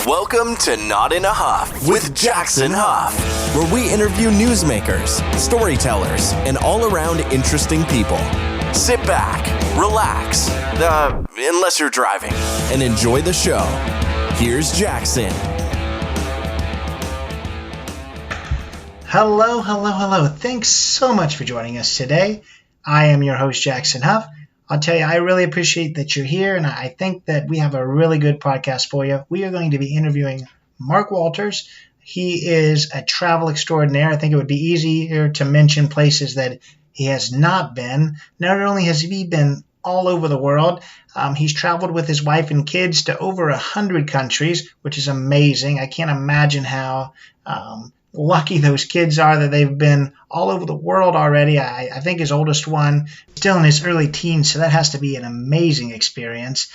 Welcome to Not in a Huff with Jackson Huff, where we interview newsmakers, storytellers, and all-around interesting people. Sit back, relax, unless you're driving, and enjoy the show. Here's Jackson. Hello. Thanks so much for joining us today. I am your host, Jackson Huff. I'll tell you, I really appreciate that you're here, and I think that we have a really good podcast for you. We are going to be interviewing Mark Wolters. He is a travel extraordinaire. I think it would be easier to mention places that he has not been. Not only has he been all over the world, he's traveled with his wife and kids to over 100 countries, which is amazing. I can't imagine how lucky those kids are that they've been all over the world already. I think his oldest one still in his early teens, so that has to be an amazing experience.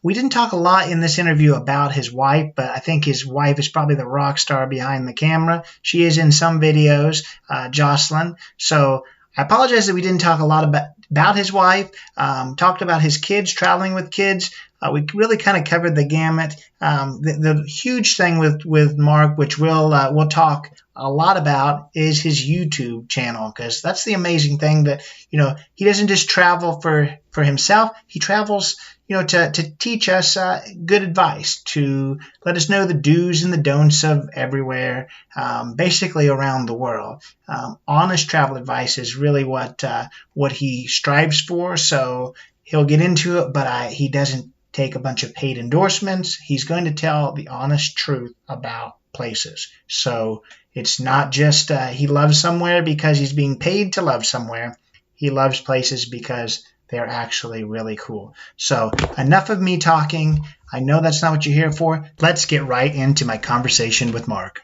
We didn't talk a lot in this interview about his wife, but I think his wife is probably the rock star behind the camera. She is in some videos, Jocelyn. So I apologize that we didn't talk a lot about his wife, talked about his kids, traveling with kids. We really kind of covered the gamut. The huge thing with Mark, which we'll talk a lot about, is his YouTube channel, because that's the amazing thing that, he doesn't just travel for himself. He travels, to teach us good advice, to let us know the do's and the don'ts of everywhere, basically around the world. Honest travel advice is really what he strives for. So he'll get into it, but he doesn't take a bunch of paid endorsements. He's going to tell the honest truth about places. So it's not just he loves somewhere because he's being paid to love somewhere. He loves places because they're actually really cool. So enough of me talking. I know that's not what you're here for. Let's get right into my conversation with Mark.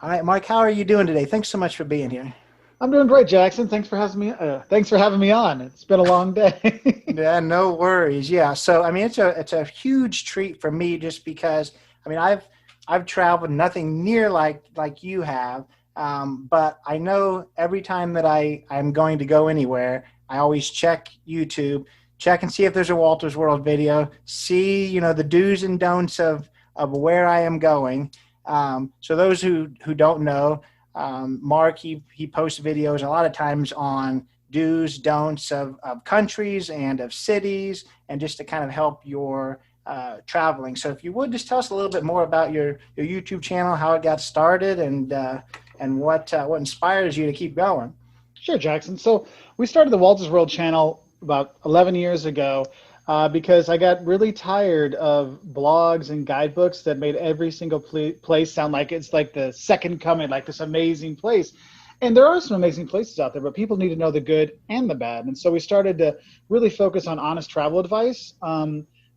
All right, Mark, how are you doing today? Thanks so much for being here. I'm doing great, Jackson. Thanks for having me on. It's been a long day. Yeah, no worries. Yeah, so it's a huge treat for me, just because I've traveled nothing near like you have, but I know every time that I'm going to go anywhere, I always check YouTube, check and see if there's a Wolters World video, see the do's and don'ts of where I am going. So those who don't know, Mark, he posts videos a lot of times on do's, don'ts of countries and of cities, and just to kind of help your traveling. So if you would just tell us a little bit more about your YouTube channel, how it got started, and what inspires you to keep going. Sure, Jackson. So we started the Wolters World channel about 11 years ago because I got really tired of blogs and guidebooks that made every single place sound like it's like the second coming, like this amazing place. And there are some amazing places out there, but people need to know the good and the bad. And so we started to really focus on honest travel advice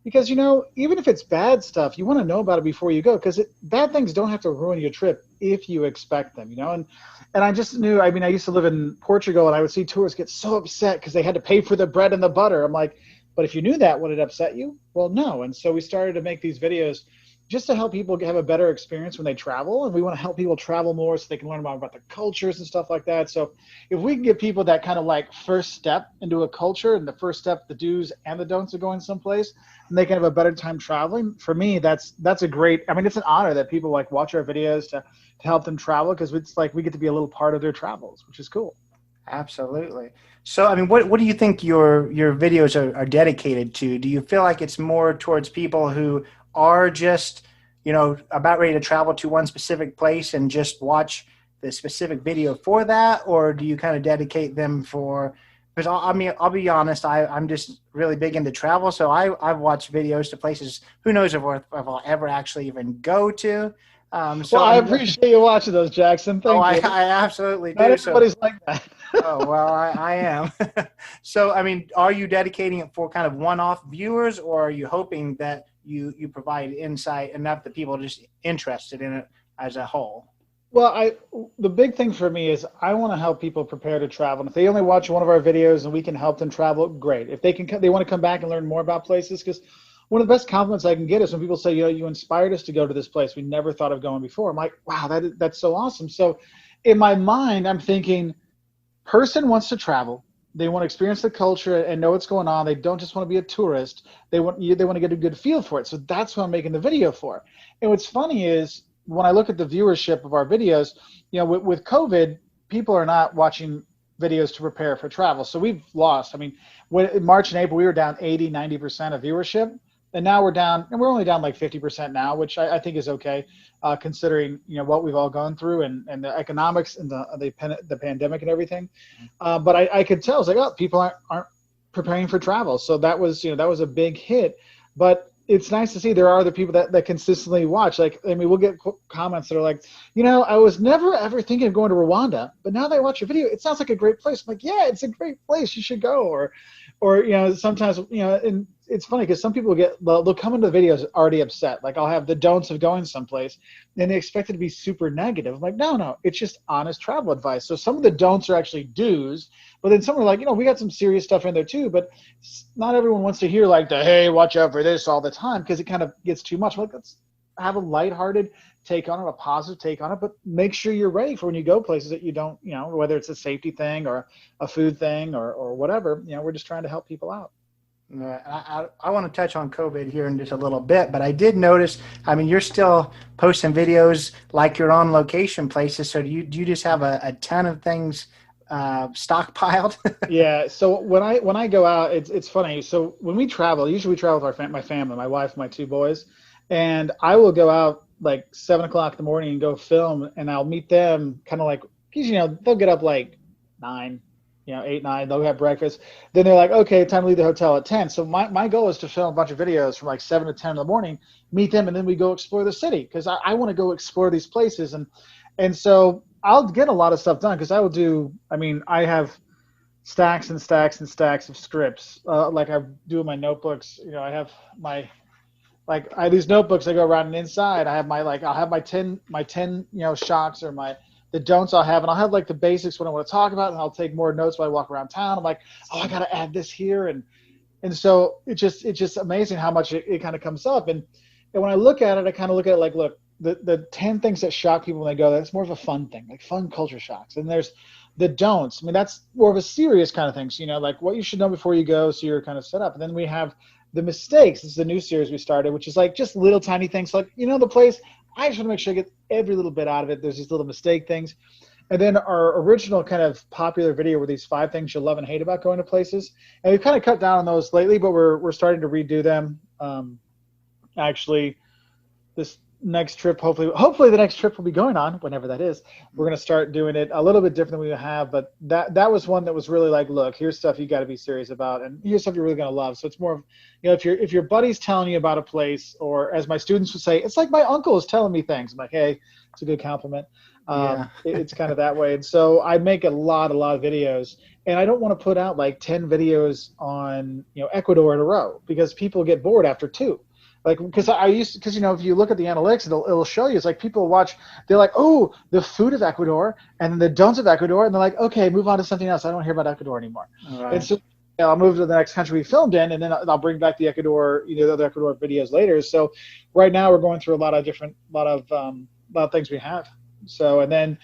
because, even if it's bad stuff, you want to know about it before you go, because bad things don't have to ruin your trip if you expect them, And I just knew, I used to live in Portugal, and I would see tourists get so upset because they had to pay for the bread and the butter. I'm like, but if you knew that, would it upset you? Well, no. And so we started to make these videos just to help people have a better experience when they travel. And we want to help people travel more so they can learn more about the cultures and stuff like that. So if we can give people that kind of like first step into a culture, and the first step, the do's and the don'ts of going someplace, and they can have a better time traveling, for me, that's a great, it's an honor that people watch our videos to help them travel, because it's like we get to be a little part of their travels, which is cool. Absolutely. So, what do you think your videos are dedicated to? Do you feel like it's more towards people who are just, about ready to travel to one specific place and just watch the specific video for that? Or do you kind of dedicate them because I'll be honest, I'm just really big into travel. So I've watched videos to places, who knows if I'll ever actually even go to. So I appreciate you watching those, Jackson. Thank you. I absolutely do. Not everybody's like that. Oh, well, I am. So, are you dedicating it for kind of one-off viewers, or are you hoping that you provide insight enough that people are just interested in it as a whole? Well, the big thing for me is I want to help people prepare to travel. And if they only watch one of our videos and we can help them travel, great. If they want to come back and learn more about places, because one of the best compliments I can get is when people say, you inspired us to go to this place we never thought of going before. I'm like, wow, that's so awesome. So in my mind, I'm thinking, person wants to travel, They want to experience the culture and know what's going on. They don't just want to be a tourist. They want to get a good feel for it. So that's what I'm making the video for. And what's funny is when I look at the viewership of our videos, with COVID, people are not watching videos to prepare for travel. So we've lost. I mean, in March and April, we were down 80-90% of viewership. And now we're only down like 50% now, which I think is okay, considering what we've all gone through and the economics and the pandemic and everything. But I could tell, it's like, oh, people aren't preparing for travel. So that was a big hit. But it's nice to see there are other people that consistently watch. Like, I mean, we'll get comments that are like, I was never ever thinking of going to Rwanda, but now that I watch your video, it sounds like a great place. I'm like, yeah, it's a great place. You should go. Or sometimes, and it's funny because some people they'll come into the videos already upset. Like, I'll have the don'ts of going someplace and they expect it to be super negative. I'm like, no, it's just honest travel advice. So some of the don'ts are actually do's, but then some are like, we got some serious stuff in there too, but not everyone wants to hear like hey, watch out for this all the time, because it kind of gets too much. I'm like, let's have a lighthearted take on it, a positive take on it, but make sure you're ready for when you go places that you don't, whether it's a safety thing or a food thing or whatever, we're just trying to help people out. I want to touch on COVID here in just a little bit, but I did notice, I mean, you're still posting videos like you're on location places. So do you just have a ton of things stockpiled? Yeah. So when I go out, it's funny. So when we travel, usually we travel with my family, my wife, my two boys, and I will go out like 7 o'clock in the morning and go film, and I'll meet them kind of like, because, they'll get up like 9, 8, 9, they'll have breakfast. Then they're like, okay, time to leave the hotel at 10. So my goal is to film a bunch of videos from like 7 to 10 in the morning, meet them, and then we go explore the city, because I want to go explore these places. And so I'll get a lot of stuff done, because I have stacks and stacks and stacks of scripts. Like I do in my notebooks, I have these notebooks that go around and inside. I have I'll have my 10 shocks or the don'ts I'll have, and I'll have like the basics what I want to talk about, and I'll take more notes when I walk around town. I'm like, oh, I got to add this here. And so it's just amazing how much it kind of comes up. And when I look at it, I kind of look at it like, look, the 10 things that shock people when they go there, it's more of a fun thing, like fun culture shocks. And there's the don'ts. I mean, that's more of a serious kind of things, like what you should know before you go, so you're kind of set up. And then we have the mistakes. This is a new series we started, which is like just little tiny things, like, the place, I just want to make sure I get every little bit out of it. There's these little mistake things. And then our original kind of popular video were these 5 things you'll love and hate about going to places. And we've kind of cut down on those lately, but we're starting to redo them. Actually, this next trip, hopefully the next trip will be going on, whenever that is. We're going to start doing it a little bit different than we have, but that was one that was really like, look, here's stuff you got to be serious about, and here's stuff you're really going to love. So it's more of, if your buddy's telling you about a place, or as my students would say, it's like my uncle is telling me things. I'm like, hey, it's a good compliment. It's kind of that way. And so I make a lot of videos, and I don't want to put out like 10 videos on Ecuador in a row, because people get bored after 2. Like, because if you look at the analytics, it'll show you, it's like people watch, they're like, oh, the food of Ecuador and then the don'ts of Ecuador, and they're like, okay, move on to something else. I don't hear about Ecuador anymore. Right. And so I'll move to the next country we filmed in, and then I'll bring back the Ecuador, the other Ecuador videos later. So right now we're going through a lot of things we have. So, and then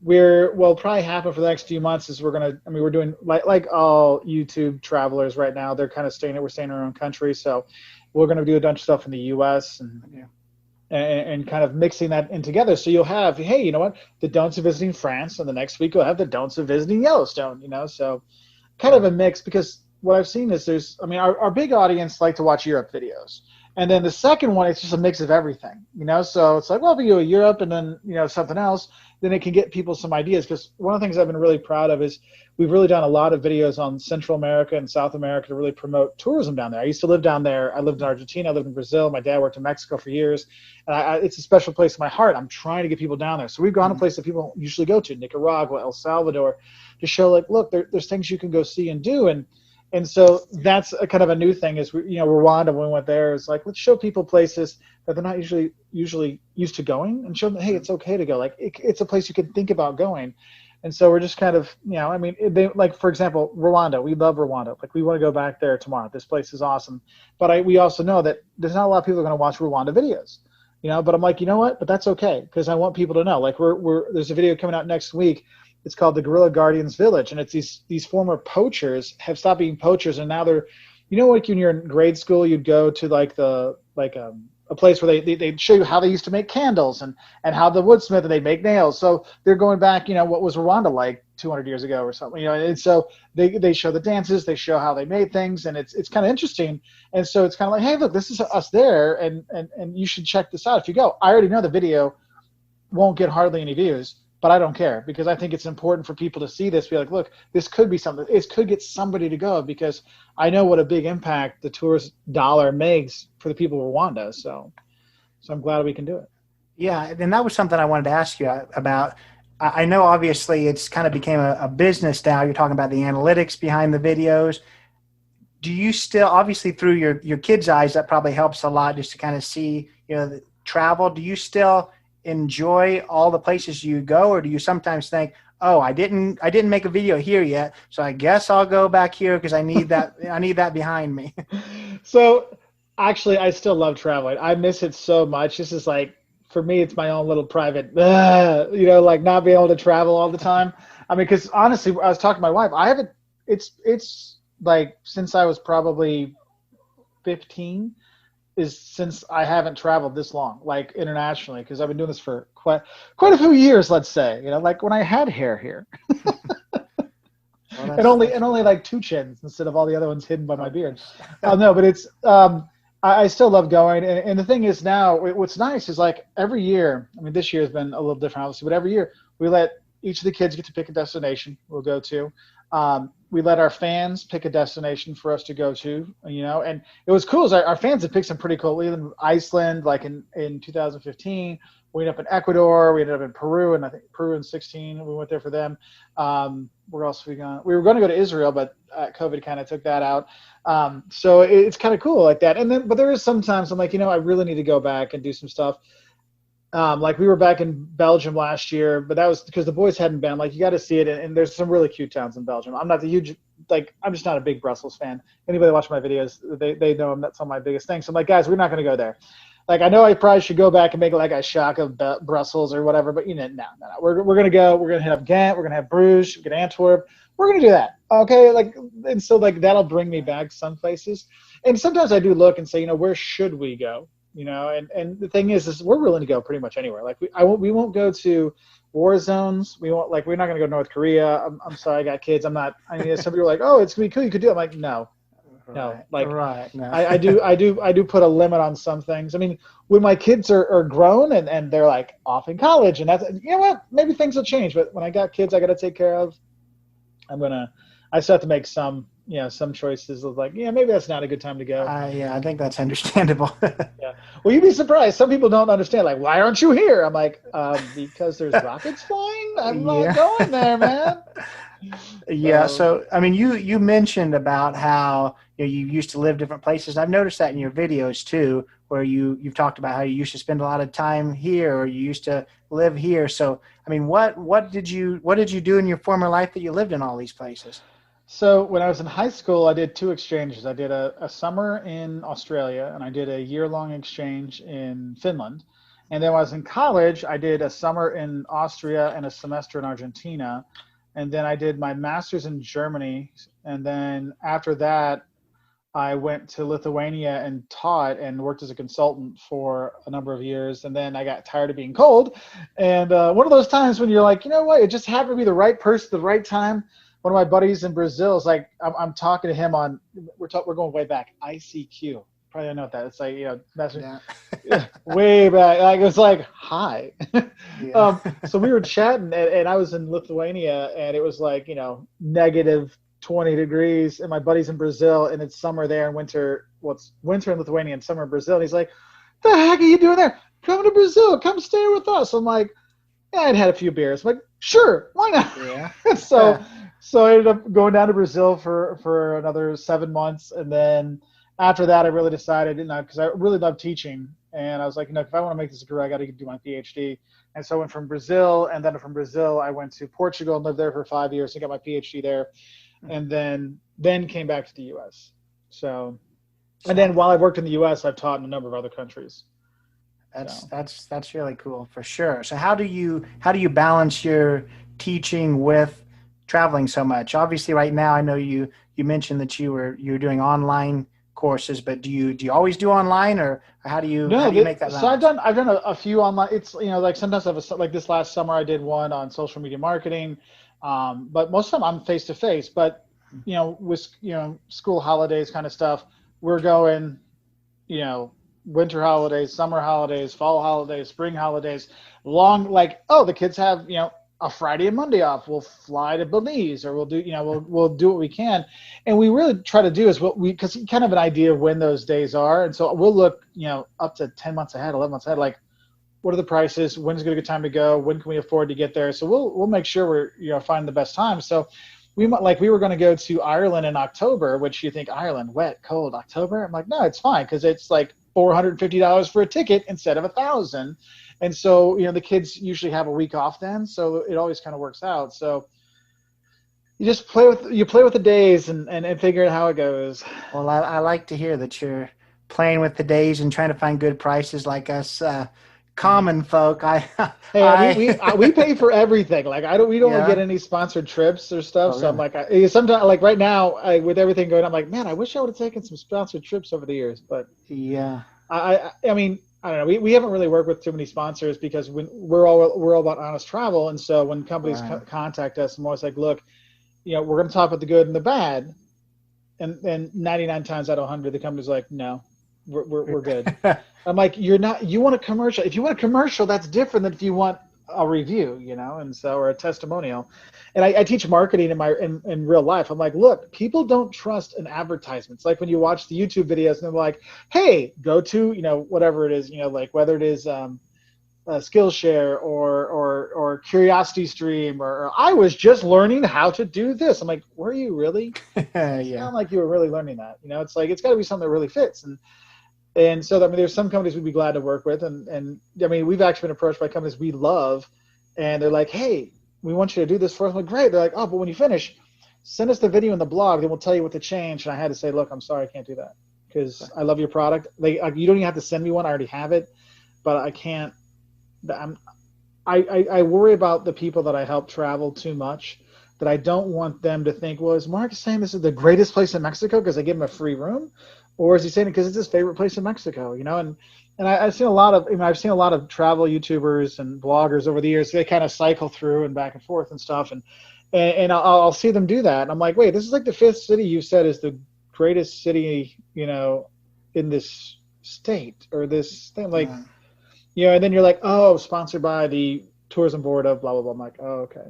probably happen for the next few months is we're doing like all YouTube travelers right now, they're kind of we're staying in our own country. So we're going to do a bunch of stuff in the U.S. and kind of mixing that in together. So you'll have, hey, you know what, the don'ts of visiting France, and the next week you'll have the don'ts of visiting Yellowstone, so kind of a mix, because what I've seen is our big audience like to watch Europe videos. And then the second one, it's just a mix of everything, so it's like, well, if we go to Europe and then, something else, then it can get people some ideas. Because one of the things I've been really proud of is we've really done a lot of videos on Central America and South America to really promote tourism down there. I used to live down there. I lived in Argentina. I lived in Brazil. My dad worked in Mexico for years. And it's a special place in my heart. I'm trying to get people down there. So we've gone to places that people usually go to, Nicaragua, El Salvador, to show like, look, there's things you can go see and do. And so that's a kind of a new thing is, Rwanda, when we went there, is like, let's show people places that they're not usually used to going, and show them, hey, it's okay to go. Like, it's a place you can think about going. And so we're just kind of, like, for example, Rwanda, we love Rwanda. Like, we want to go back there tomorrow. This place is awesome. But we also know that there's not a lot of people who are going to watch Rwanda videos, but I'm like, you know what? But that's okay, because I want people to know. Like, there's a video coming out next week It's called the Guerrilla Guardians Village, and it's these former poachers have stopped being poachers, and now they're, like when you're in grade school, you'd go to like a place where they'd show you how they used to make candles and how the woodsmith and they'd make nails. So they're going back, what was Rwanda like 200 years ago or something, and so they show the dances, they show how they made things, and it's kind of interesting. And so it's kind of like, hey, look, this is us there, and you should check this out if you go. I already know the video won't get hardly any views, but I don't care, because I think it's important for people to see this, be like, look, this could be something. It could get somebody to go, because I know what a big impact the tourist dollar makes for the people of Rwanda. So I'm glad we can do it. Yeah, and that was something I wanted to ask you about. I know obviously it's kind of became a business now. You're talking about the analytics behind the videos. Do you still, obviously through your kids' eyes, that probably helps a lot just to kind of see, the travel. Do you still enjoy all the places you go, or do you sometimes think, oh, I didn't make a video here yet, so I guess I'll go back here because I need that I need that behind me? So actually, I still love traveling. I miss it so much. This is like, for me, it's my own little private, like not being able to travel all the time. I mean, because honestly, I was talking to my wife. I haven't. It's like since I was probably 15. Is since I haven't traveled this long, like internationally, because I've been doing this for quite a few years, let's say, like when I had hair here. and only like 2 chins instead of all the other ones hidden by my beard. No, but it's, I still love going. And the thing is now, what's nice is like every year, I mean, this year has been a little different, obviously, but every year we let each of the kids get to pick a destination we'll go to. We let our fans pick a destination for us to go to, and it was cool. Our fans had picked some pretty cool. We lived in Iceland, like in 2015. We ended up in Ecuador. We ended up in Peru, and I think Peru in 16. We went there for them. Where else we gone? We were going to go to Israel, but COVID kind of took that out. So it's kind of cool like that. And then, but there is sometimes I'm like, I really need to go back and do some stuff. Like we were back in Belgium last year, but that was because the boys hadn't been. Like, you got to see it, and there's some really cute towns in Belgium. I'm just not a big Brussels fan. Anybody watch my videos, they know that's one of my biggest things. So I'm like, guys, we're not going to go there. Like, I know I probably should go back and make like a shock of Brussels or whatever, but no. We're going to go. We're going to hit up Ghent. We're going to have Bruges. We're going to Antwerp. We're going to do that. Okay. Like, and so like that'll bring me back some places. And sometimes I do look and say, where should we go? And the thing is we're willing to go pretty much anywhere. Like we won't go to war zones. We're not going to go to North Korea. I'm sorry, I got kids. Some people are like, oh, it's going to be cool, you could do it. I'm like, no. Like, right. No. I do put a limit on some things. I mean, when my kids are grown and they're like off in college, and that's, what, maybe things will change. But when I got kids I got to take care of, I still have to make some choices of like, maybe that's not a good time to go. I think that's understandable. Yeah. Well, you'd be surprised. Some people don't understand. Like, why aren't you here? I'm like, because there's rockets flying. I'm not going there, man. Yeah. So, I mean, you mentioned about how you used to live different places. I've noticed that in your videos too, where you've talked about how you used to spend a lot of time here, or you used to live here. So, I mean, what did you do in your former life that you lived in all these places? So when I was in high school, I did 2 exchanges. I did a summer in Australia, and I did a year-long exchange in Finland. And then when I was in college, I did a summer in Austria and a semester in Argentina. And then I did my master's in Germany. And then after that, I went to Lithuania and taught and worked as a consultant for a number of years. And then I got tired of being cold. And one of those times when you're like, what, it just happened to be the right person, the right time. One of my buddies in Brazil is like, I'm talking to him on, we're going way back, ICQ. Probably don't know what that. It's like, messaging, way back. Like, it was like, hi. Yeah. So we were chatting, and I was in Lithuania, and it was like, negative 20 degrees, and my buddy's in Brazil, and it's summer there, and winter. Well, it's winter in Lithuania and summer in Brazil. And he's like, the heck are you doing there? Come to Brazil. Come stay with us. I'm like, I'd had a few beers. I'm like, sure, why not? Yeah. So I ended up going down to Brazil for another 7 months. And then after that, I really decided, because I really love teaching. And I was like, if I want to make this a career, I got to do my PhD. And so I went from Brazil, and then from Brazil, I went to Portugal and lived there for 5 years and got my PhD there. And then came back to the U.S. So, and then while I worked in the U.S., I've taught in a number of other countries. That's really cool, for sure. So how do you balance your teaching with traveling so much? Obviously, right now, I know you mentioned that you were doing online courses, but do you always do online, or how do you make that balance? So I've done a few online. It's like sometimes like this last summer I did one on social media marketing, but most of the time I'm face to face. But with school holidays kind of stuff, we're going winter holidays, summer holidays, fall holidays, spring holidays, long the kids have a Friday and Monday off. We'll fly to Belize, or we'll do we'll do what we can, and we really try to do is because you kind of an idea of when those days are, and so we'll look up to 10 months ahead, 11 months ahead, like what are the prices, when's a good time to go, when can we afford to get there, so we'll make sure we're finding the best time. So we were going to go to Ireland in October, which you think Ireland, wet, cold, October. I'm like, no, it's fine because it's like $450 for a ticket instead of $1,000. And so, the kids usually have a week off then, so it always kind of works out. So you just play with the days and figure out how it goes. Well, I like to hear that you're playing with the days and trying to find good prices like us common folk. We pay for everything. Like we don't get any sponsored trips or stuff. So really? I'm like, sometimes like right now with everything going, I'm like, man, I wish I would have taken some sponsored trips over the years. But yeah, I mean, I don't know. We haven't really worked with too many sponsors because we're all about honest travel. And so when companies contact us, I'm always like, look, we're going to talk about the good and the bad. And 99 times out of 100, the company's like, no, we're good. I'm like, you want a commercial. If you want a commercial, that's different than if you want a review, and so, or a testimonial. And I teach marketing in real life. I'm like, look, people don't trust an advertisement. It's like when you watch the YouTube videos and they're like, hey, go to, whatever it is, like whether it is Skillshare or Curiosity Stream, or I was just learning how to do this. I'm like, were you really? It's not like you were really learning that. It's like, it's got to be something that really fits. And so, there's some companies we'd be glad to work with. And we've actually been approached by companies we love, and they're like, hey, we want you to do this for us. I'm like, great. They're like, oh, but when you finish, send us the video and the blog, then we'll tell you what to change. And I had to say, look, I'm sorry, I can't do that because I love your product. You don't even have to send me one. I already have it, but I can't. I worry about the people that I help travel too much, that I don't want them to think, well, is Mark saying this is the greatest place in Mexico because I give him a free room? Or is he saying it because it's his favorite place in Mexico? And I've seen a lot of travel YouTubers and bloggers over the years. They kind of cycle through and back and forth and stuff, and I'll see them do that. And I'm like, wait, this is like the fifth city you said is the greatest city, in this state or this thing, like, and then you're like, oh, sponsored by the tourism board of blah blah blah. I'm like, oh, okay.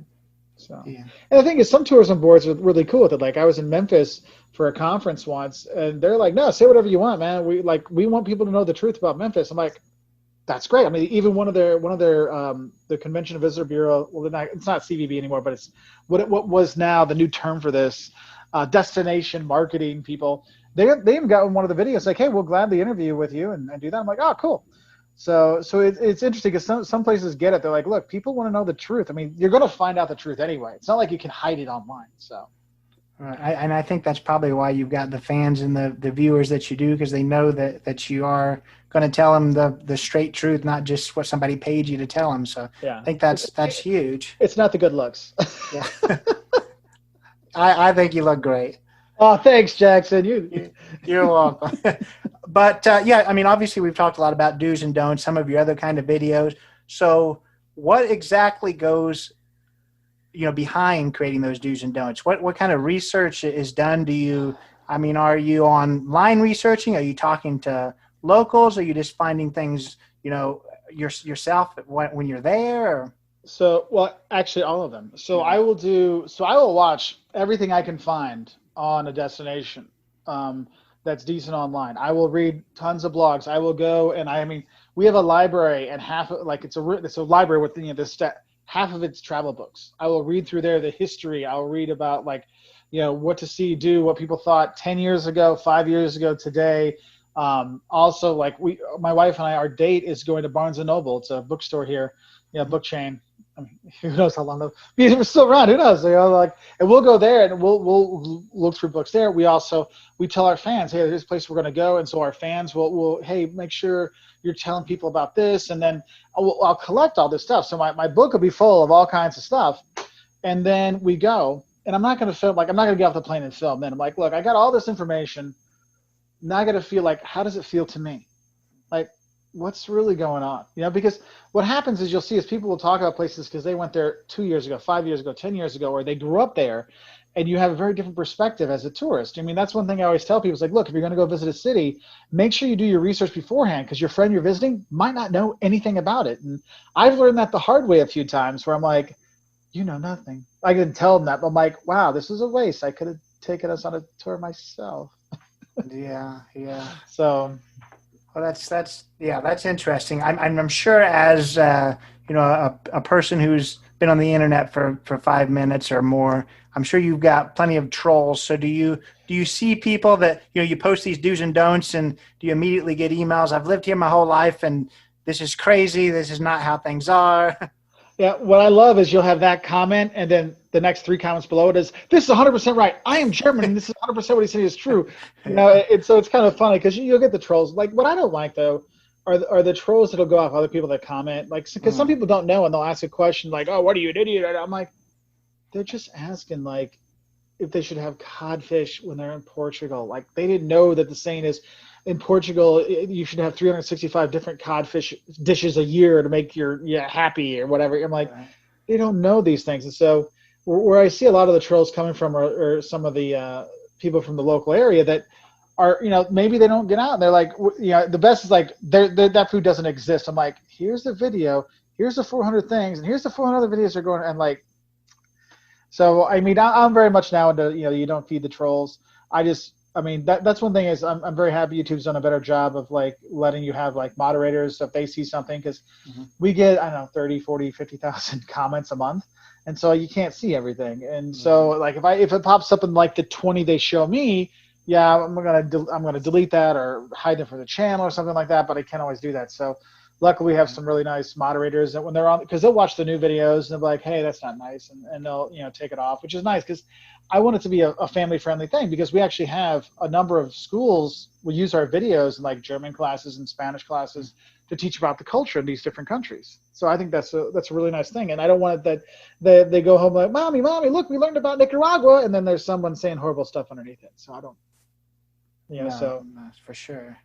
So, and the thing is, some tourism boards are really cool with it. Like I was in Memphis for a conference once, and they're like, "No, say whatever you want, man. We want people to know the truth about Memphis." I'm like, "That's great." I mean, even one of their the Convention and Visitor Bureau. Well, it's not CVB anymore, but it's what was now the new term for this destination marketing people. They even got in one of the videos like, "Hey, we'll gladly interview with you and do that." I'm like, "Oh, cool." So it's interesting because some places get it. They're like, look, people want to know the truth. I mean, you're going to find out the truth anyway. It's not like you can hide it online. So, and I think that's probably why you've got the fans and the viewers that you do, because they know that you are going to tell them the straight truth, not just what somebody paid you to tell them. So I think that's huge. It's not the good looks. Yeah, I think you look great. Oh, thanks, Jackson. You're welcome. But obviously we've talked a lot about do's and don'ts, some of your other kind of videos. So what exactly goes, behind creating those do's and don'ts? What kind of research is done? Are you online researching? Are you talking to locals? Are you just finding things, yourself when you're there? Or? So, well, actually all of them. So I will watch everything I can find on a destination. That's decent online. I will read tons of blogs. I will go and we have a library, and it's a library with half of it's travel books. I will read through there the history. I'll read about what to see, do, what people thought 10 years ago, 5 years ago, today. Also, my wife and I, our date is going to Barnes and Noble. It's a bookstore here, book chain. Who knows how long we're still around? Who knows? And we'll go there and we'll look through books there. We tell our fans, hey, there's a place we're going to go, and so our fans will hey, make sure you're telling people about this, and then I'll collect all this stuff. So my book will be full of all kinds of stuff. And then we go, and I'm not going to film, like, I'm not going to get off the plane and film. Then I'm like, look, I got all this information. Now I got to feel like, how does it feel to me? Like, what's really going on? You know, because what happens is you'll see is people will talk about places because they went there 2 years ago, 5 years ago, 10 years ago, or they grew up there, and you have a very different perspective as a tourist. I mean, that's one thing I always tell people is like, look, if you're going to go visit a city, make sure you do your research beforehand because your friend you're visiting might not know anything about it. And I've learned that the hard way a few times where I'm like, you know nothing. I can tell them that, but I'm like, wow, this is a waste. I could have taken us on a tour myself. Yeah. So, well, that's interesting. I'm sure as a person who's been on the internet for 5 minutes or more, I'm sure you've got plenty of trolls. So do you see people that you post these do's and don'ts, and do you immediately get emails? I've lived here my whole life, and this is crazy. This is not how things are. yeah, what I love is you'll have that comment, and then the next 3 comments below it is, this is 100% right. I am German, and this is 100% what he's saying is true. You know, so it's kind of funny because you'll get the trolls. Like, what I don't like, though, are the trolls that'll go off other people that comment. Like, because some people don't know, and they'll ask a question like, oh, what are you, an idiot? And I'm like, they're just asking, like, if they should have codfish when they're in Portugal. Like, they didn't know that the saying is, in Portugal, you should have 365 different codfish dishes a year to make your happy or whatever. I'm like, they don't know these things. And so where I see a lot of the trolls coming from are some of the people from the local area that are, maybe they don't get out. And they're like, the best is like, that food doesn't exist. I'm like, here's the video. Here's the 400 things. And here's the 400 other videos they're going. And like, so, I mean, I'm very much now into, you don't feed the trolls. That's one thing is I'm very happy YouTube's done a better job of like letting you have like moderators if they see something, because we get, 30, 40, 50,000 comments a month. And so you can't see everything. And so like if it pops up in like the 20 they show me, I'm gonna delete that or hide them from the channel or something like that. But I can't always do that. So luckily we have some really nice moderators that when they're on, because they'll watch the new videos and they'll be like, hey, that's not nice, and they'll take it off, which is nice because I want it to be a family-friendly thing, because we actually have a number of schools will use our videos in like German classes and Spanish classes to teach about the culture in these different countries. So I think that's a really nice thing, and I don't want it that they go home like, mommy, look, we learned about Nicaragua, and then there's someone saying horrible stuff underneath it. So I don't, so for sure.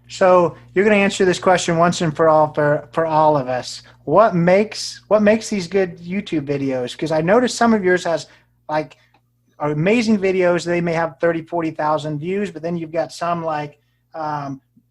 So you're going to answer this question once and for all for all of us. What makes these good YouTube videos? Because I noticed some of yours has like are amazing videos. They may have 30, 40,000 views, but then you've got some like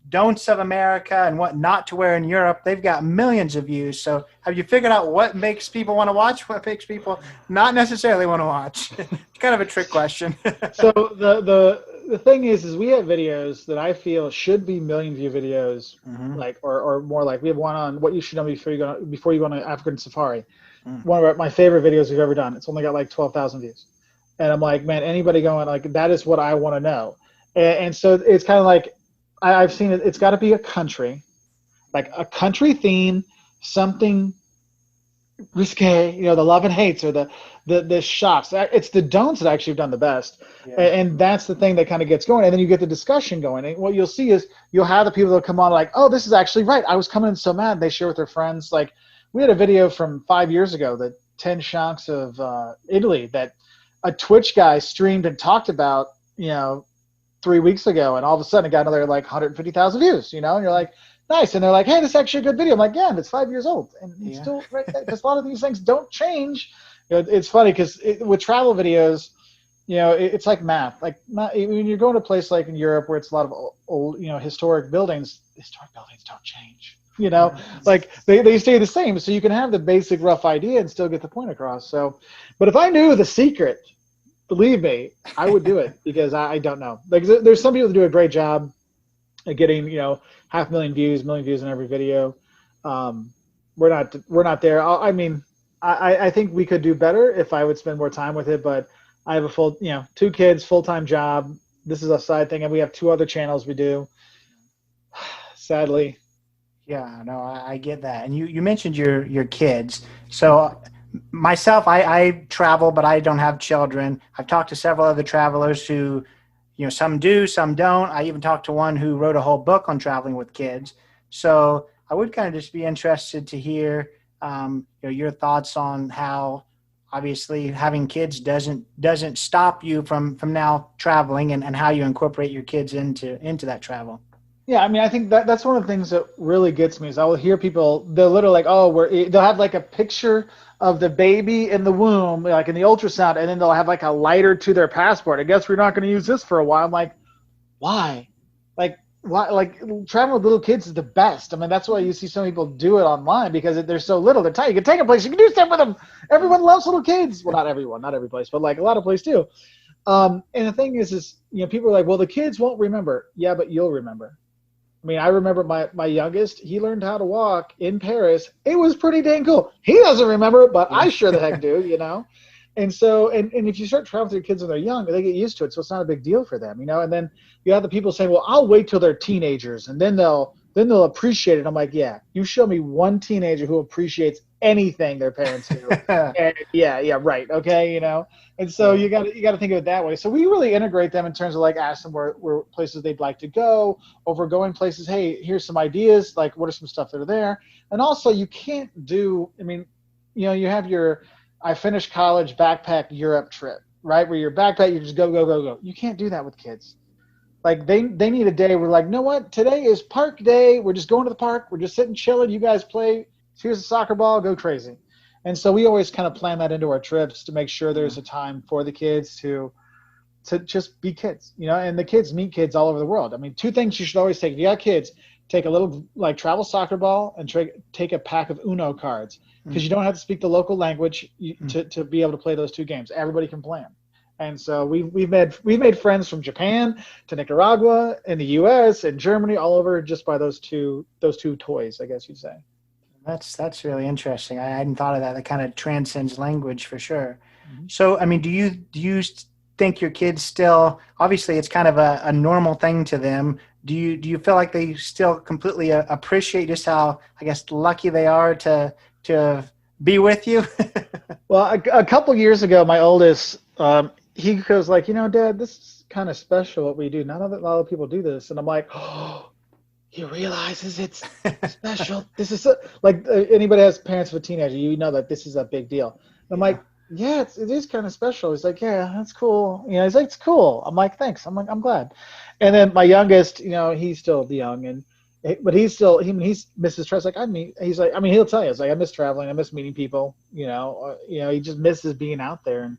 don'ts of America and what not to wear in Europe. They've got millions of views. So have you figured out what makes people want to watch? What makes people not necessarily want to watch? It's kind of a trick question. So the thing is we have videos that I feel should be million view videos, like or more. Like we have one on what you should know before you go on an African safari. One of my favorite videos we've ever done. It's only got like 12,000 views, and I'm like, man, anybody going like that is what I want to know. And so it's kind of like I've seen it. It's got to be a country, like a country theme, something risque, the love and hates or the shots. It's the don'ts that actually have done the best. Yeah. And that's the thing that kind of gets going. And then you get the discussion going. And what you'll see is you'll have the people that come on like, oh, this is actually right. I was coming in so mad. They share with their friends. Like we had a video from 5 years ago, the 10 shocks of Italy that a Twitch guy streamed and talked about, 3 weeks ago. And all of a sudden it got another like 150,000 views, and you're like, nice. And they're like, hey, this is actually a good video. I'm like, yeah, it's 5 years old. And it's still right there. Because a lot of these things don't change. It's funny because with travel videos, it's like math. Like when you're going to a place like in Europe where it's a lot of old, historic buildings don't change. Like they stay the same. So you can have the basic rough idea and still get the point across. So, but if I knew the secret, believe me, I would do it because I don't know. Like there's some people that do a great job at getting, 500,000 views, million views in every video. We're not there. I think we could do better if I would spend more time with it, but I have a full, 2 kids, full-time job. This is a side thing. And we have 2 other channels we do. Sadly. Yeah, no, I get that. And you mentioned your kids. So myself, I travel, but I don't have children. I've talked to several other travelers who, some do, some don't. I even talked to one who wrote a whole book on traveling with kids. So I would kind of just be interested to hear, your thoughts on how obviously having kids doesn't stop you from now traveling and how you incorporate your kids into that travel. Yeah, I mean, I think that's one of the things that really gets me is I will hear people, they're literally like, oh, they'll have like a picture of the baby in the womb, like in the ultrasound, and then they'll have like a lighter to their passport. I guess we're not going to use this for a while. I'm like, why? Why? Like traveling with little kids is the best. I mean, that's why you see some people do it online because they're so little. They're tiny. You can take a place. You can do stuff with them. Everyone loves little kids. Well, not everyone, not every place, but like a lot of places do. And the thing is, people are like, well, the kids won't remember. Yeah, but you'll remember. I mean, I remember my youngest, he learned how to walk in Paris. It was pretty dang cool. He doesn't remember it, but I sure the heck do, And so, and if you start traveling with your kids when they're young, they get used to it. So it's not a big deal for them, And then you have the people saying, well, I'll wait till they're teenagers and then they'll appreciate it. I'm like, yeah, you show me one teenager who appreciates anything their parents do. And yeah, right. Okay. And so you got to think of it that way. So we really integrate them in terms of like ask them where places they'd like to go, over going places. Hey, here's some ideas. Like what are some stuff that are there? And also you can't do, you have your, I finished college backpack Europe trip, right? Where your backpack, you just go. You can't do that with kids. Like they need a day where like, you know what? Today is park day. We're just going to the park. We're just sitting chilling. You guys play. Here's a soccer ball. Go crazy. And so we always kind of plan that into our trips to make sure there's a time for the kids to just be kids, and the kids meet kids all over the world. I mean, two things you should always take. If you got kids, take a little like travel soccer ball and take a pack of Uno cards because you don't have to speak the local language to be able to play those two games. Everybody can play them. And so we've made friends from Japan to Nicaragua, in the U.S. and Germany, all over just by those two toys, I guess you'd say. That's really interesting. I hadn't thought of that. That kind of transcends language for sure. Mm-hmm. So, I mean, do you think your kids still? Obviously, it's kind of a normal thing to them. Do you feel like they still completely appreciate just how, I guess, lucky they are to be with you? Well, a couple years ago, my oldest, he goes like, Dad, this is kind of special what we do. Not a lot of people do this, and I'm like, oh. He realizes it's special. This is like anybody has parents of a teenager, that this is a big deal. And I'm like, yeah, it is kind of special. He's like, yeah, that's cool. He's like, it's cool. I'm like, thanks. I'm like, I'm glad. And then my youngest, he's still young, but he misses traveling. He's like, he'll tell you, it's like I miss traveling, I miss meeting people. He just misses being out there,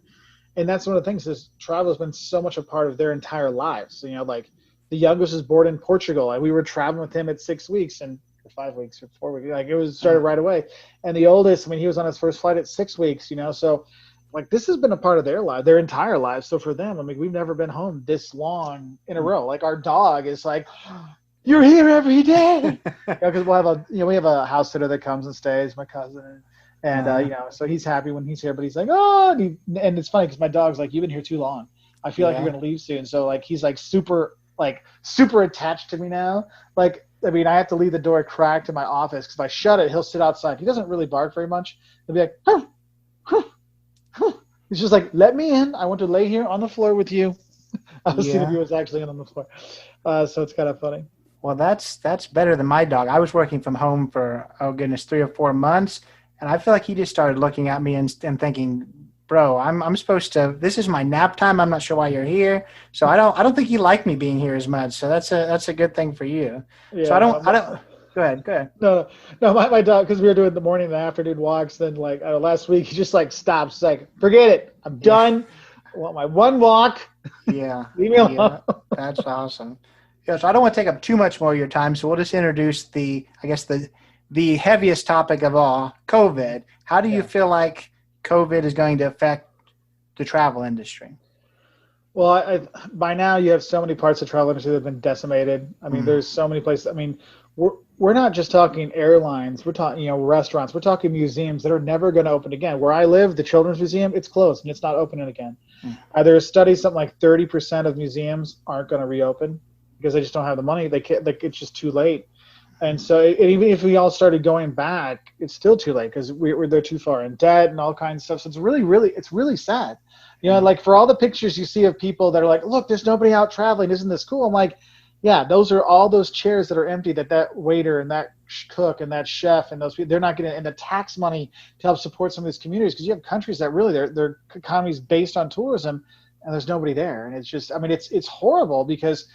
and that's one of the things is travel has been so much a part of their entire lives. Like. The youngest was born in Portugal, and we were traveling with him at 6 weeks and 5 weeks or 4 weeks. Like it started right away. And the oldest, he was on his first flight at 6 weeks. So like this has been a part of their life, their entire lives. So for them, we've never been home this long in a row. Like our dog is like, you're here every day, because we have a house sitter that comes and stays, my cousin, and so he's happy when he's here. But he's like, oh, and it's funny because my dog's like, you've been here too long. I feel like you're gonna leave soon. So like he's like super attached to me now. Like, I have to leave the door cracked in my office because if I shut it, he'll sit outside. He doesn't really bark very much. He'll be like, huh, huh, huh. He's just like, let me in. I want to lay here on the floor with you. I was seeing if he was actually in on the floor. So it's kind of funny. Well, that's better than my dog. I was working from home for, 3 or 4 months. And I feel like he just started looking at me and thinking, bro, I'm supposed to. This is my nap time. I'm not sure why you're here. So I don't think you like me being here as much. So that's a good thing for you. Yeah, so I don't. Go ahead. No, my dog, because we were doing the morning and the afternoon walks. Then like last week, he just like stops. He's like, forget it. I'm done. I want my one walk. Yeah. Leave me alone. That's awesome. Yeah. So I don't want to take up too much more of your time. So we'll just introduce the heaviest topic of all, COVID. How do you feel like COVID is going to affect the travel industry? Well, by now you have so many parts of the travel industry that have been decimated. There's so many places. We're not just talking airlines. We're talking, restaurants. We're talking museums that are never going to open again. Where I live, the Children's Museum, it's closed and it's not opening again. There's studies, something like 30% of museums aren't going to reopen because they just don't have the money. They can't. It's just too late. And so even if we all started going back, it's still too late because they're too far in debt and all kinds of stuff. So it's really sad. Like for all the pictures you see of people that are like, look, there's nobody out traveling. Isn't this cool? I'm like, Yeah, those are all those chairs that are empty that waiter and that cook and that chef and those people, they're not getting, and the tax money to help support some of these communities, because you have countries that really their economy is based on tourism, and there's nobody there. And it's just, I mean, it's horrible, because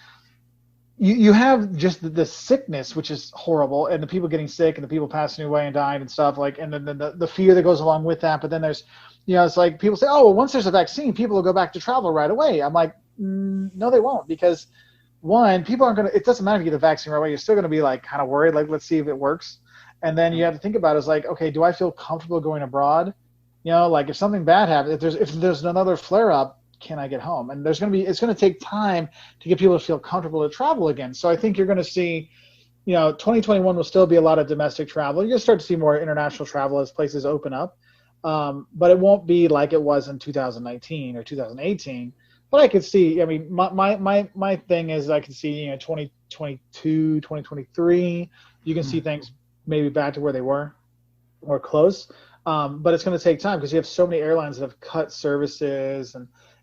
you have just the sickness, which is horrible, and the people getting sick and the people passing away and dying and stuff, like, and then the fear that goes along with that. But then there's, it's like people say, oh, well, once there's a vaccine, people will go back to travel right away. I'm like, no, they won't, because one, people aren't going to, it doesn't matter if you get the vaccine right away, you're still going to be like kind of worried, like, let's see if it works. And then you have to think about it as like, okay, do I feel comfortable going abroad? Like if something bad happens, if there's another flare up, can I get home? And it's going to take time to get people to feel comfortable to travel again. So I think you're going to see, 2021 will still be a lot of domestic travel. You'll start to see more international travel as places open up. But it won't be like it was in 2019 or 2018. But I could see, I mean, my thing is I can see, 2022, 2023, you can see things maybe back to where they were or close. But it's going to take time, because you have so many airlines that have cut services,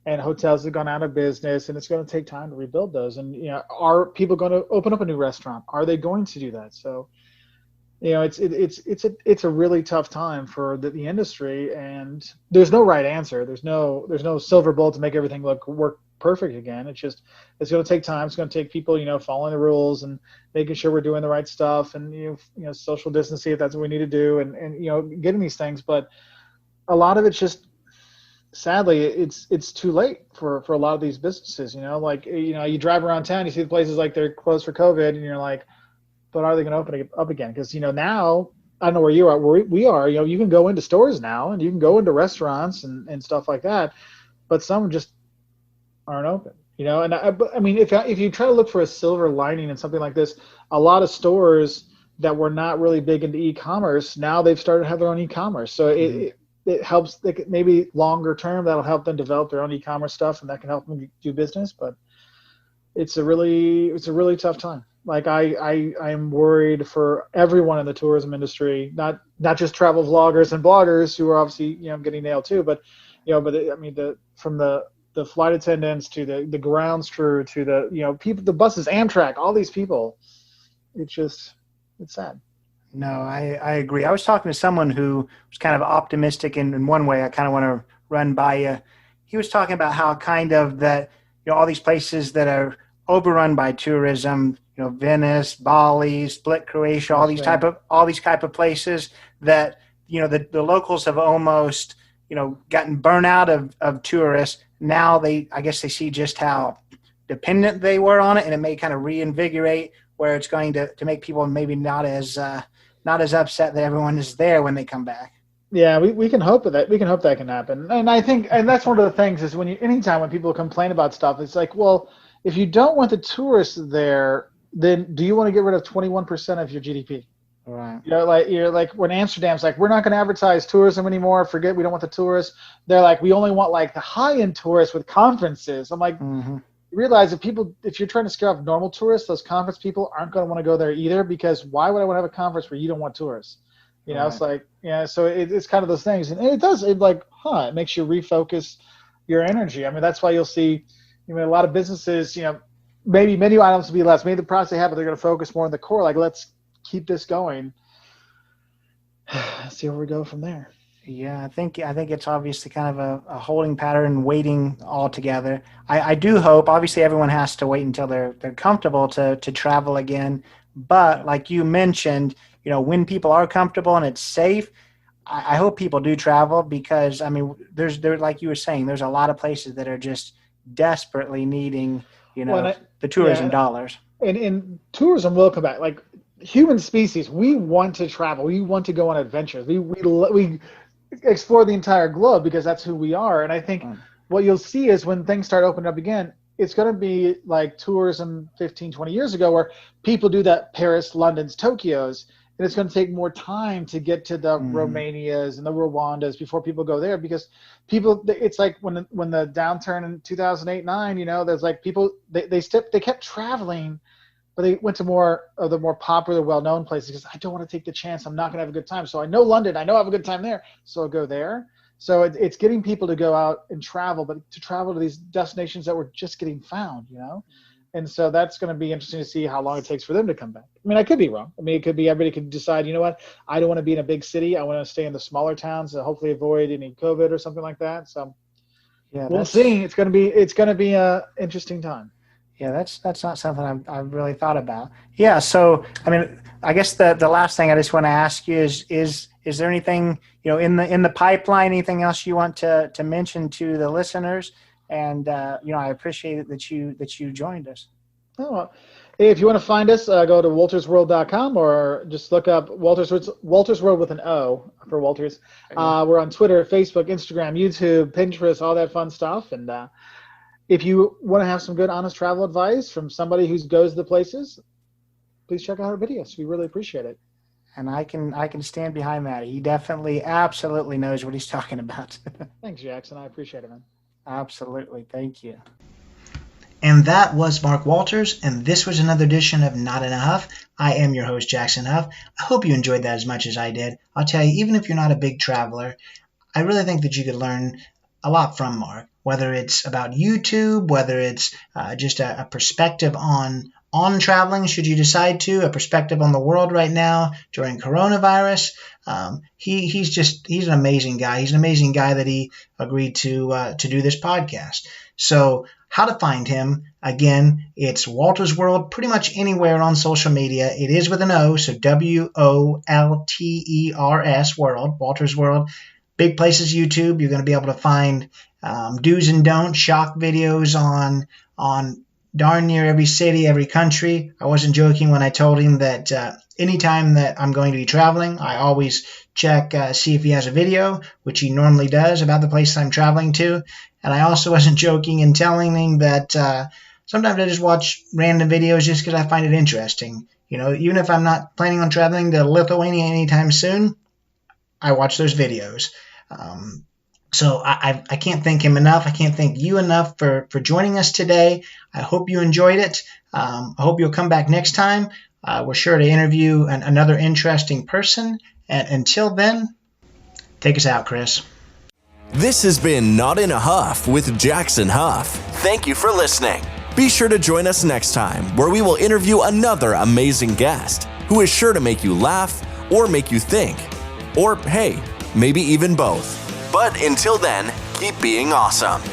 and hotels have gone out of business, and it's going to take time to rebuild those. And, are people going to open up a new restaurant? Are they going to do that? So, it's a really tough time for the industry, and there's no right answer. There's no silver bullet to make everything work perfect again. It's going to take time. It's going to take people, following the rules and making sure we're doing the right stuff, and social distancing if that's what we need to do, and getting these things. But a lot of it's just, sadly, it's too late for a lot of these businesses. You drive around town, you see the places like they're closed for COVID, and you're like, but are they going to open it up again? Because now, I don't know where you are, where we are. You can go into stores now, and you can go into restaurants and stuff like that, but some just aren't open. And I mean, if you try to look for a silver lining in something like this, a lot of stores that were not really big into e-commerce, now they've started to have their own e-commerce. So it helps. Maybe longer term, that'll help them develop their own e-commerce stuff, and that can help them do business. But it's a really tough time. Like I'm worried for everyone in the tourism industry, not just travel vloggers and bloggers who are obviously getting nailed too, but I mean from the flight attendants to the grounds crew to the people, the buses, Amtrak, all these people. It's sad. No, I agree. I was talking to someone who was kind of optimistic in one way. I kind of want to run by you. He was talking about how kind of that all these places that are overrun by tourism, Venice, Bali, Split, Croatia, all these type of places that the locals have almost gotten burnt out of tourists. Now I guess they see just how dependent they were on it, and it may kind of reinvigorate where it's going to make people maybe not as upset that everyone is there when they come back. Yeah, we can hope that can happen. And I think, and that's one of the things is anytime when people complain about stuff, it's like, well, if you don't want the tourists there, then do you want to get rid of 21% of your GDP? Right. You're like when Amsterdam's like, we're not going to advertise tourism anymore. Forget, we don't want the tourists. They're like, we only want like the high-end tourists with conferences. I'm like, you realize if you're trying to scare off normal tourists, those conference people aren't going to want to go there either, because why would I want to have a conference where you don't want tourists? Right. It's like, so it's kind of those things. And it makes you refocus your energy. I mean, that's why you'll see, a lot of businesses, maybe menu items will be less. Maybe the products they have, but they're going to focus more on the core. Like, let's keep this going. See where we go from there. Yeah, I think it's obviously kind of a holding pattern, waiting all together. I do hope, obviously everyone has to wait until they're comfortable to travel again. But like you mentioned, when people are comfortable and it's safe, I hope people do travel, because I mean, there's like you were saying, there's a lot of places that are just desperately needing, the tourism dollars. And tourism will come back. Like human species, we want to travel. We want to go on adventures. We explore the entire globe because that's who we are. And I think what you'll see is when things start opening up again, it's going to be like tourism 15, 20 years ago, where people do that Paris, London's, Tokyo's, and it's going to take more time to get to the Romanias and the Rwandas before people go there, because people, it's like when the downturn in 2008-9, there's like people, they kept traveling, but they went to more of the more popular, well-known places because I don't want to take the chance. I'm not going to have a good time. So I know London, I know I have a good time there, so I'll go there. So it's getting people to go out and travel, but to travel to these destinations that were just getting found, And so that's going to be interesting to see how long it takes for them to come back. I mean, I could be wrong. I mean, it could be everybody could decide, you know what, I don't want to be in a big city. I want to stay in the smaller towns to hopefully avoid any COVID or something like that. So Yeah, we'll see. It's going to be a interesting time. Yeah, that's not something I've really thought about. Yeah, so I mean, I guess the last thing I just want to ask you is there anything, you know, in the pipeline, anything else you want to mention to the listeners? And you know, I appreciate it that you joined us. Oh, well, if you want to find us, go to woltersworld.com or just look up Wolters World with an O for Wolters. We're on Twitter, Facebook, Instagram, YouTube, Pinterest, all that fun stuff. And if you want to have some good, honest travel advice from somebody who goes to the places, please check out our videos. We really appreciate it. And I can stand behind that. He definitely, absolutely knows what he's talking about. Thanks, Jackson. I appreciate it, man. Absolutely. Thank you. And that was Mark Wolters, and this was another edition of Not in a Huff. I am your host, Jackson Huff. I hope you enjoyed that as much as I did. I'll tell you, even if you're not a big traveler, I really think that you could learn a lot from Mark, whether it's about YouTube, whether it's just a perspective on traveling, should you decide to, a perspective on the world right now during coronavirus. He's an amazing guy. He's an amazing guy that he agreed to do this podcast. So how to find him, again, it's Wolters World, pretty much anywhere on social media. It is with an O, so WOLTERS World, Wolters World. Big places YouTube. You're going to be able to find do's and don'ts, shock videos on darn near every city, every country. I wasn't joking when I told him that anytime that I'm going to be traveling, I always check, see if he has a video, which he normally does, about the place I'm traveling to. And I also wasn't joking in telling him that sometimes I just watch random videos just because I find it interesting. You know, even if I'm not planning on traveling to Lithuania anytime soon, I watch those videos. So I can't thank him enough. I can't thank you enough for joining us today. I hope you enjoyed it. I hope you'll come back next time. We're sure to interview another interesting person. And until then, take us out, Chris. This has been Not in a Huff with Jackson Huff. Thank you for listening. Be sure to join us next time, where we will interview another amazing guest who is sure to make you laugh or make you think. Or, hey, maybe even both. But until then, keep being awesome.